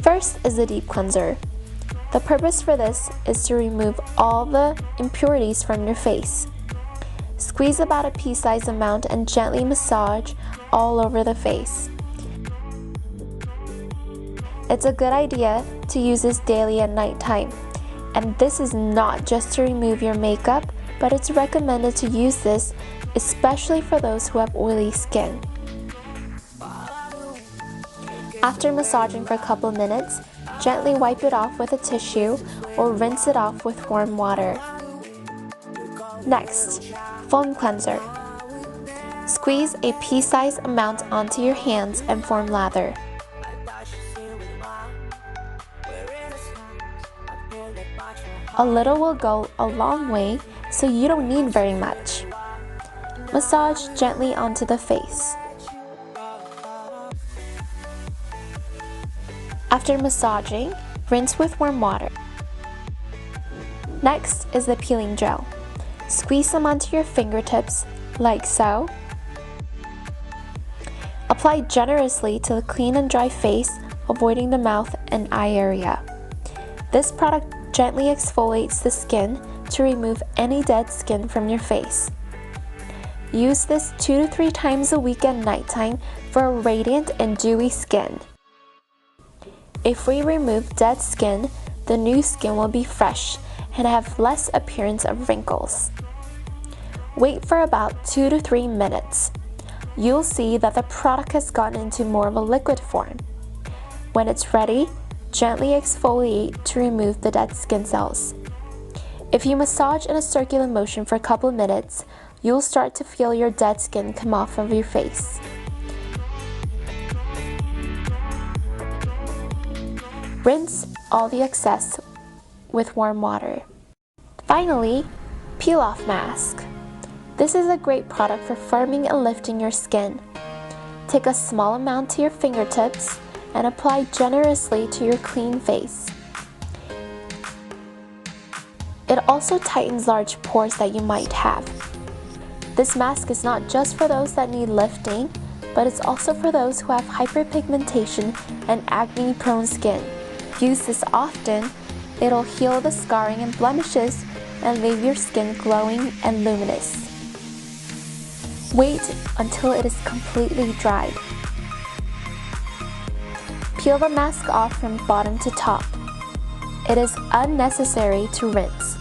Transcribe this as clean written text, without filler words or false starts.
First is the deep cleanser. The purpose for this is to remove all the impurities from your face. Squeeze about a pea-sized amount and gently massage all over the face. It's a good idea to use this daily at nighttime. And this is not just to remove your makeup, but it's recommended to use this especially for those who have oily skin. After massaging for a couple minutes, gently wipe it off with a tissue or rinse it off with warm water. Next, foam cleanser. Squeeze a pea-sized amount onto your hands and form lather. A little will go a long way, so you don't need very much. Massage gently onto the face. After massaging, rinse with warm water. Next is the peeling gel. Squeeze some onto your fingertips, like so. Apply generously to the clean and dry face, avoiding the mouth and eye area. This product gently exfoliates the skin to remove any dead skin from your face. Use this 2 to 3 times a week at nighttime for a radiant and dewy skin. If we remove dead skin, the new skin will be fresh and have less appearance of wrinkles. Wait for about 2 to 3 minutes. You'll see that the product has gotten into more of a liquid form. When it's ready, gently exfoliate to remove the dead skin cells. If you massage in a circular motion for a couple of minutes, you'll start to feel your dead skin come off of your face. Rinse all the excess with warm water. Finally, peel-off mask. This is a great product for firming and lifting your skin. Take a small amount to your fingertips and apply generously to your clean face. It also tightens large pores that you might have. This mask is not just for those that need lifting, but it's also for those who have hyperpigmentation and acne-prone skin. Use this often, it'll heal the scarring and blemishes and leave your skin glowing and luminous. Wait until it is completely dried. Peel the mask off from bottom to top. It is unnecessary to rinse.